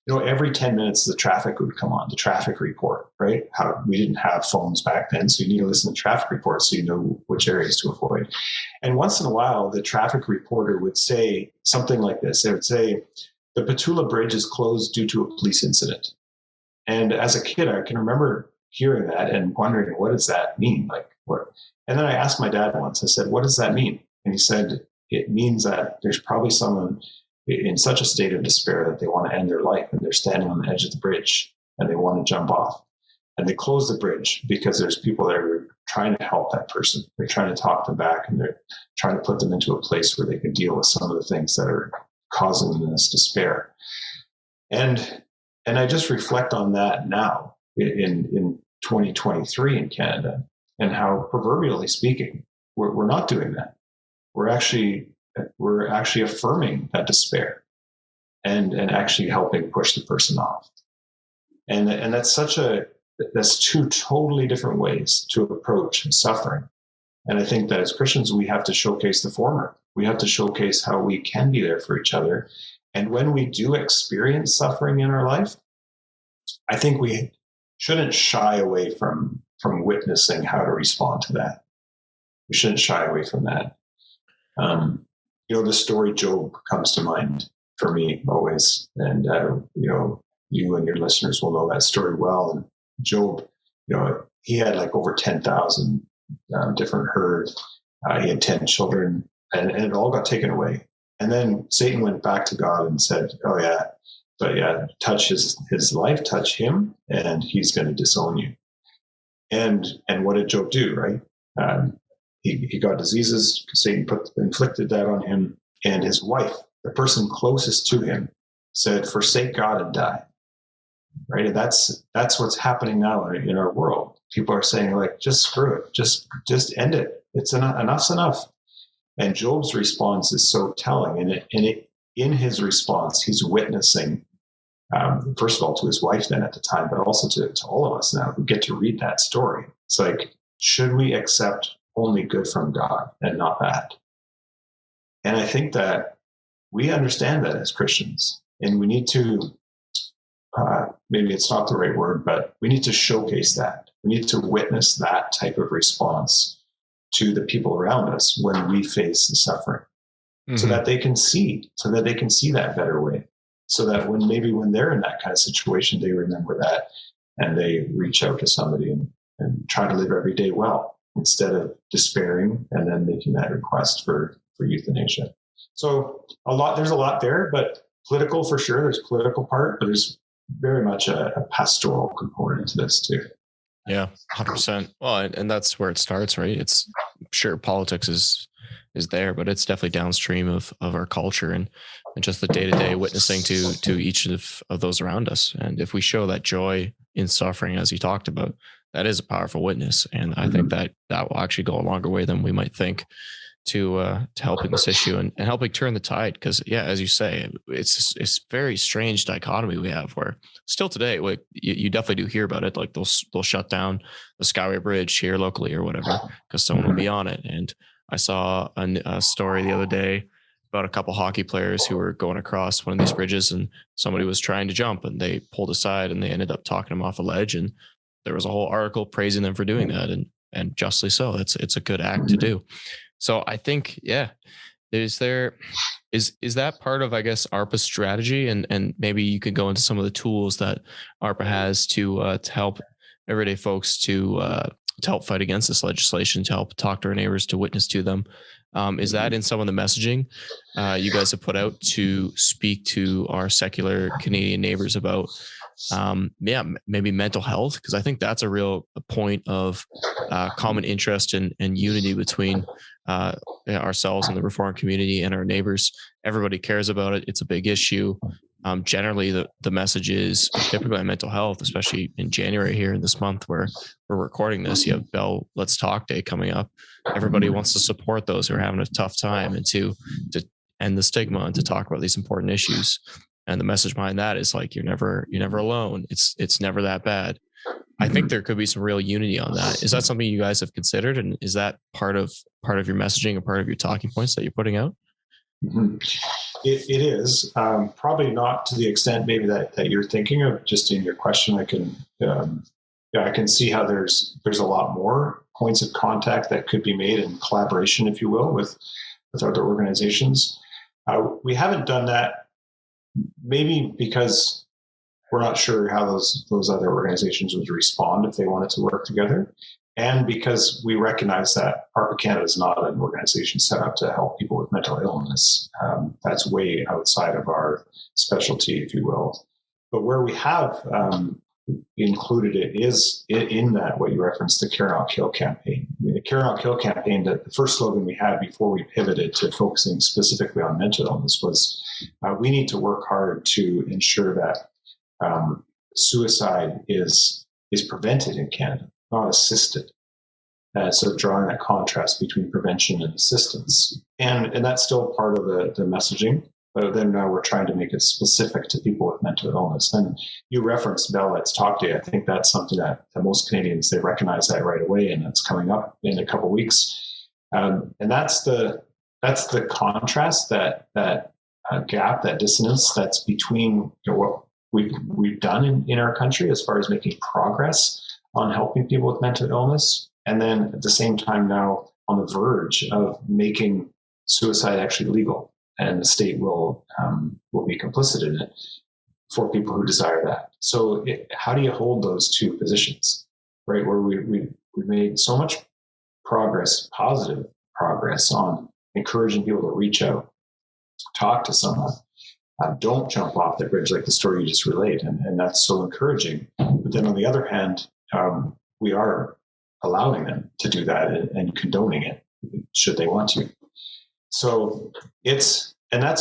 every 10 minutes, the traffic would come on, the traffic report, right? How we didn't have phones back then. So you need to listen to traffic reports so you know which areas to avoid. And once in a while, the traffic reporter would say something like this. They would say, the Petula Bridge is closed due to a police incident. And as a kid, I can remember hearing that and wondering, what does that mean? Like what? And then I asked my dad once, I said, what does that mean? And he said, it means that there's probably someone in such a state of despair that they want to end their life and they're standing on the edge of the bridge and they want to jump off. And they close the bridge because there's people there who are trying to help that person. They're trying to talk them back and they're trying to put them into a place where they can deal with some of the things that are causing them this despair. And I just reflect on that now in 2023 in Canada, and how, proverbially speaking, we're not doing that. We're actually affirming that despair and actually helping push the person off. And that's two totally different ways to approach suffering. And I think that as Christians, we have to showcase the former. We have to showcase how we can be there for each other. And when we do experience suffering in our life, I think we shouldn't shy away from witnessing how to respond to that. We shouldn't shy away from that. The story Job comes to mind for me always. And, you and your listeners will know that story well. And Job, he had like over 10,000 different herds. He had 10 children, and it all got taken away. And then Satan went back to God and said, oh yeah, but yeah, touch his life, touch him, and he's going to disown you. And what did Job do, right? He got diseases. Satan inflicted that on him. And his wife, the person closest to him, said, forsake God and die. Right? And that's what's happening now in our world. People are saying, like, just screw it. Just end it. It's enough's enough. And Job's response is so telling. And in his response, he's witnessing, first of all, to his wife then at the time, but also to all of us now who get to read that story. It's like, should we accept only good from God and not bad? And I think that we understand that as Christians, and we need to, maybe it's not the right word, but we need to showcase that. We need to witness that type of response to the people around us when we face the suffering, so that they can see that better way, so that when they're in that kind of situation, they remember that and they reach out to somebody and try to live every day well, instead of despairing and then making that request for euthanasia. So there's a lot there, but political for sure. There's a political part, but there's very much a pastoral component to this too. Yeah, 100%. Well, and that's where it starts, right? It's sure politics is there, but it's definitely downstream of our culture and just the day-to-day witnessing to each of those around us. And if we show that joy in suffering, as you talked about, that is a powerful witness. And I think that will actually go a longer way than we might think to helping this issue and helping turn the tide. Because yeah, as you say, it's very strange dichotomy we have where still today, like you definitely do hear about it. Like they'll shut down the Skyway Bridge here locally or whatever because someone will be on it. And I saw a story the other day about a couple hockey players who were going across one of these bridges and somebody was trying to jump and they pulled aside and they ended up talking them off a ledge. And there was a whole article praising them for doing that. And justly so. It's a good act to do. So I think, yeah, is that part of, I guess, ARPA's strategy? And maybe you could go into some of the tools that ARPA has to help everyday folks to help fight against this legislation, to help talk to our neighbors, to witness to them. Is that in some of the messaging you guys have put out to speak to our secular Canadian neighbors about, maybe mental health? Because I think that's a real point of common interest and unity between ourselves and the Reformed community and our neighbors. Everybody cares about it. It's a big issue. Generally, the message is typically on mental health, especially in January here in this month where we're recording this. You have Bell Let's Talk Day coming up. Everybody wants to support those who are having a tough time and to end the stigma and to talk about these important issues. And the message behind that is like, you're never alone. It's never that bad. I think there could be some real unity on that. Is that something you guys have considered? And is that part of your messaging or part of your talking points that you're putting out? Mm-hmm. It is probably not to the extent maybe that you're thinking of. Just in your question, I can see how there's a lot more points of contact that could be made in collaboration, if you will, with other organizations. We haven't done that, maybe because we're not sure how those other organizations would respond if they wanted to work together. And because we recognize that ARPA Canada is not an organization set up to help people with mental illness. That's way outside of our specialty, if you will. But where we have included it is in that what you referenced, the Care Not Kill campaign. I mean, the Care Not Kill campaign, the first slogan we had before we pivoted to focusing specifically on mental illness was, we need to work hard to ensure that suicide is prevented in Canada, not assisted. So drawing that contrast between prevention and assistance. And that's still part of the messaging, but then now we're trying to make it specific to people with mental illness. And you referenced Bell Let's Talk Day. I think that's something that most Canadians, they recognize that right away, and that's coming up in a couple of weeks. And that's the contrast, that gap, that dissonance that's between what we've done in our country as far as making progress on helping people with mental illness, and then at the same time now on the verge of making suicide actually legal, and the state will be complicit in it for people who desire that. So how do you hold those two positions, right? Where we've made so much progress, positive progress on encouraging people to reach out, talk to someone, don't jump off the bridge like the story you just relayed, and that's so encouraging. But then on the other hand, we are allowing them to do that and condoning it should they want to. So that's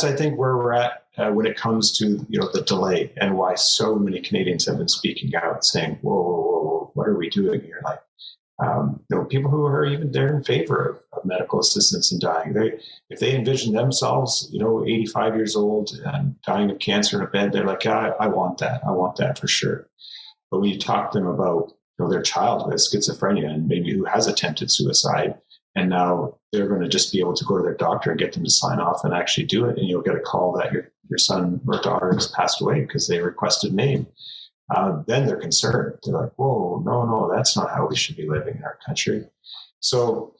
I think where we're at when it comes to the delay, and why so many Canadians have been speaking out saying, whoa, what are we doing here? Like, people who are even there in favor of medical assistance in dying, if they envision themselves 85 years old and dying of cancer in a bed, they're like, yeah, I want that for sure. But when you talk to them about their child with schizophrenia and maybe who has attempted suicide, and now they're going to just be able to go to their doctor and get them to sign off and actually do it, and you'll get a call that your son or daughter has passed away because they requested MAiD. Then they're concerned. They're like, whoa, no, that's not how we should be living in our country. So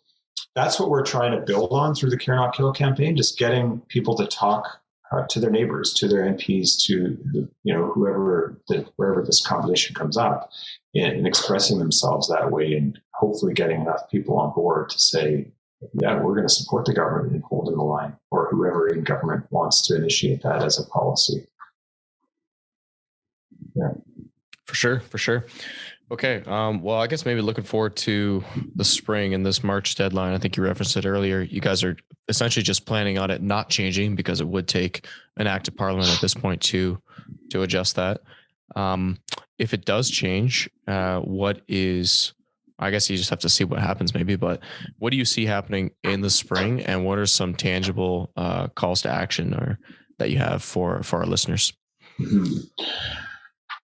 that's what we're trying to build on through the Care Not Kill campaign, just getting people to talk to their neighbors, to their MPs, to wherever this conversation comes up, and expressing themselves that way, and hopefully getting enough people on board to say, yeah, we're going to support the government in holding the line, or whoever in government wants to initiate that as a policy. Yeah. For sure. Okay. Well, I guess maybe looking forward to the spring and this March deadline. I think you referenced it earlier. You guys are essentially just planning on it not changing, because it would take an act of parliament at this point to adjust that. If it does change, I guess you just have to see what happens maybe, but what do you see happening in the spring, and what are some tangible calls to action or that you have for our listeners? Mm-hmm.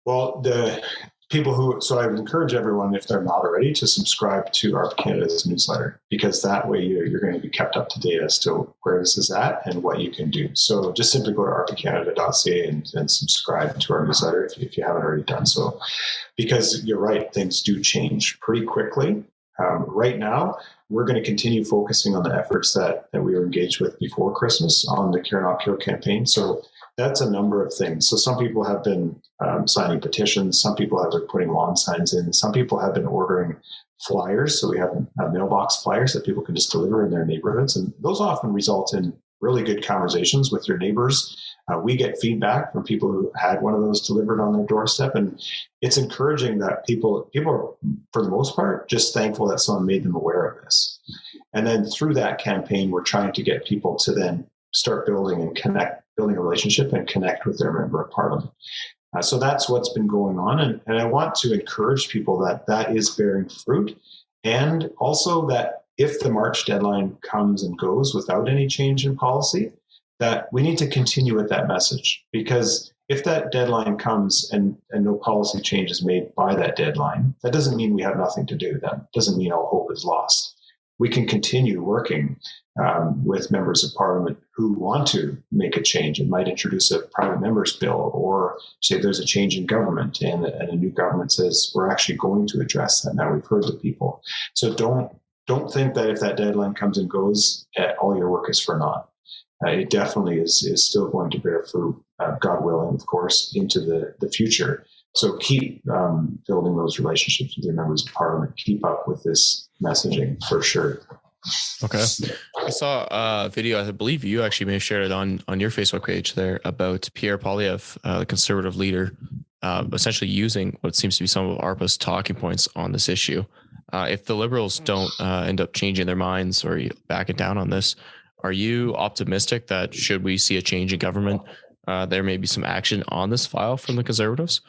Well, the people so I would encourage everyone, if they're not already, to subscribe to ARPA Canada's newsletter, because that way you're going to be kept up to date as to where this is at and what you can do. So just simply go to arpacanada.ca and subscribe to our newsletter if you haven't already done so, because you're right, things do change pretty quickly. Right now, we're going to continue focusing on the efforts that we were engaged with before Christmas on the Care Not Kill campaign. So that's a number of things. So some people have been signing petitions. Some people have been putting lawn signs in. Some people have been ordering flyers. So we have mailbox flyers that people can just deliver in their neighborhoods. And those often result in really good conversations with your neighbors. We get feedback from people who had one of those delivered on their doorstep. And it's encouraging that people are, for the most part, just thankful that someone made them aware of this. And then through that campaign, we're trying to get people to then start building a relationship and connect with their member of parliament. So that's what's been going on. And I want to encourage people that is bearing fruit. And also that if the March deadline comes and goes without any change in policy, that we need to continue with that message, because if that deadline comes and no policy change is made by that deadline, that doesn't mean we have nothing to do. That doesn't mean all hope is lost. We can continue working with members of parliament who want to make a change and might introduce a private member's bill, or say there's a change in government and a new government says we're actually going to address that. Now we've heard the people. So don't think that if that deadline comes and goes, all your work is for naught. It definitely is still going to bear fruit, God willing, of course, into the future. So keep building those relationships with your members of parliament. Keep up with this messaging for sure. Okay. I saw a video, I believe you actually may have shared it on your Facebook page there, about Palliative, the conservative leader, essentially using what seems to be some of ARPA'S talking points on this issue. If the Liberals don't end up changing their minds or backing down on this, are you optimistic that should we see a change in government, there may be some action on this file from the Conservatives?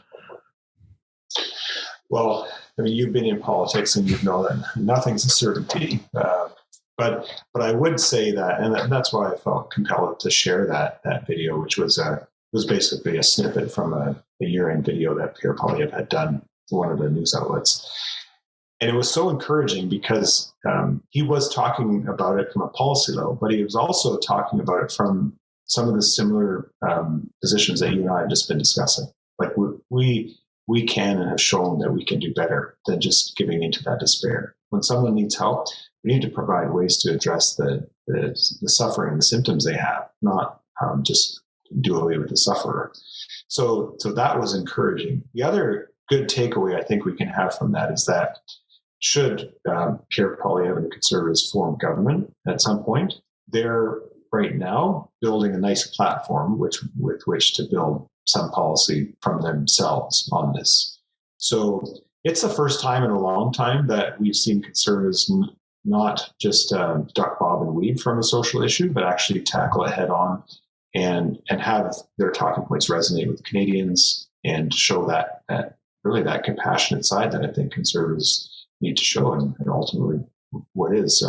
Well, I mean, you've been in politics and you know that nothing's a certainty. But I would say that, and that's why I felt compelled to share that video, which was basically a snippet from a year-end video that Pierre Palliative had done for one of the news outlets. And it was so encouraging because he was talking about it from a policy level, but he was also talking about it from some of the similar positions that you and I have just been discussing. Like we can and have shown that we can do better than just giving into that despair. When someone needs help, we need to provide ways to address the suffering, the symptoms they have, not just do away with the sufferer. So that was encouraging. The other good takeaway I think we can have from that is that should Pierre Palliative and the Conservatives form government at some point, they're right now building a nice platform with which to build some policy from themselves on this. So it's the first time in a long time that we've seen Conservatives not just duck, bob, and weave from a social issue, but actually tackle it head on and have their talking points resonate with Canadians and show that really that compassionate side that I think Conservatives need to show, and ultimately what is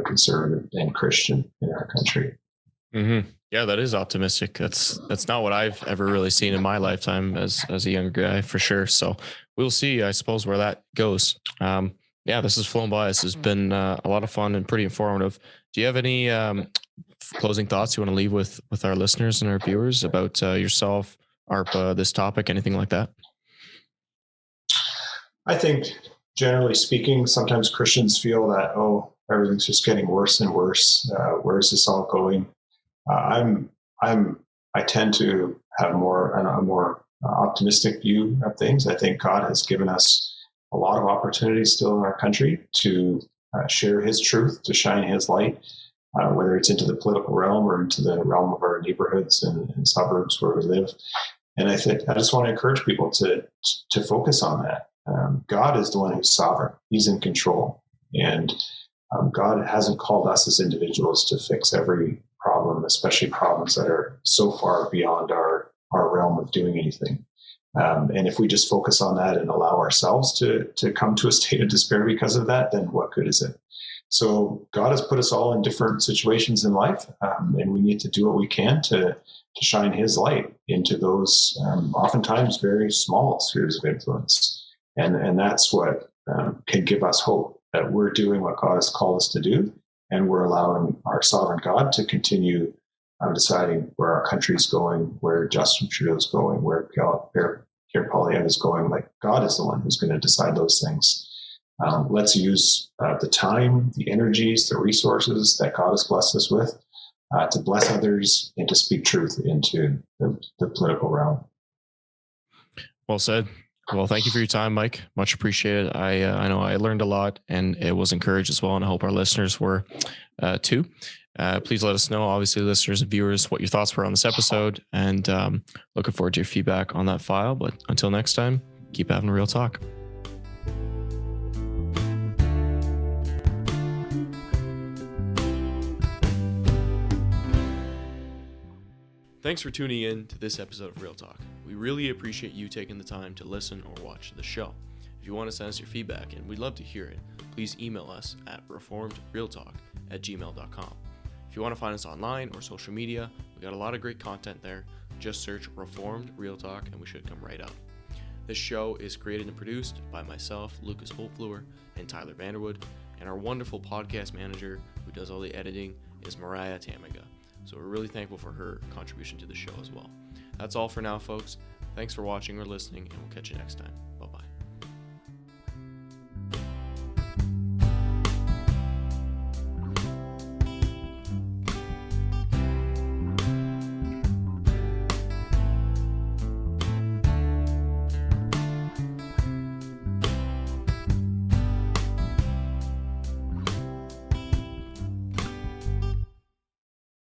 conservative and Christian in our country. Mm-hmm. Yeah, that is optimistic. That's not what I've ever really seen in my lifetime as a younger guy, for sure. So we'll see, I suppose, where that goes. Yeah, this has flown by. This has been a lot of fun and pretty informative. Do you have any closing thoughts you want to leave with our listeners and our viewers about yourself, ARPA, this topic, anything like that? I think, generally speaking, sometimes Christians feel that, everything's just getting worse and worse. Where is this all going? I tend to have a more optimistic view of things. I think God has given us a lot of opportunities still in our country to share His truth, to shine His light, whether it's into the political realm or into the realm of our neighborhoods and suburbs where we live. And I just want to encourage people to focus on that. God is the one who's sovereign. He's in control. And God hasn't called us as individuals to fix every problem, especially problems that are so far beyond our realm of doing anything. And if we just focus on that and allow ourselves to come to a state of despair because of that, then what good is it? So God has put us all in different situations in life, and we need to do what we can to shine His light into those oftentimes very small spheres of influence. And that's what can give us hope that we're doing what God has called us to do, and we're allowing our sovereign God to continue deciding where our country's going, where Justin Trudeau's going, where Pierre Palliative is going. Like, God is the one who's going to decide those things. Let's use the time, the energies, the resources that God has blessed us with to bless others and to speak truth into the political realm. Well said. Well, thank you for your time, Mike. Much appreciated. I know I learned a lot, and it was encouraged as well, and I hope our listeners were too. Please let us know, obviously, listeners and viewers, what your thoughts were on this episode, and looking forward to your feedback on that file. But until next time, keep having a real talk. Thanks for tuning in to this episode of Real Talk. We really appreciate you taking the time to listen or watch the show. If you want to send us your feedback, and we'd love to hear it, please email us at reformedrealtalk@gmail.com. If you want to find us online or social media, we got a lot of great content there. Just search Reformed Real Talk and we should come right up. This show is created and produced by myself, Lucas Holtfluer, and Tyler Vanderwood, and our wonderful podcast manager who does all the editing is Mariah Tamiga. So we're really thankful for her contribution to the show as well. That's all for now, folks. Thanks for watching or listening, and we'll catch you next time. Bye-bye.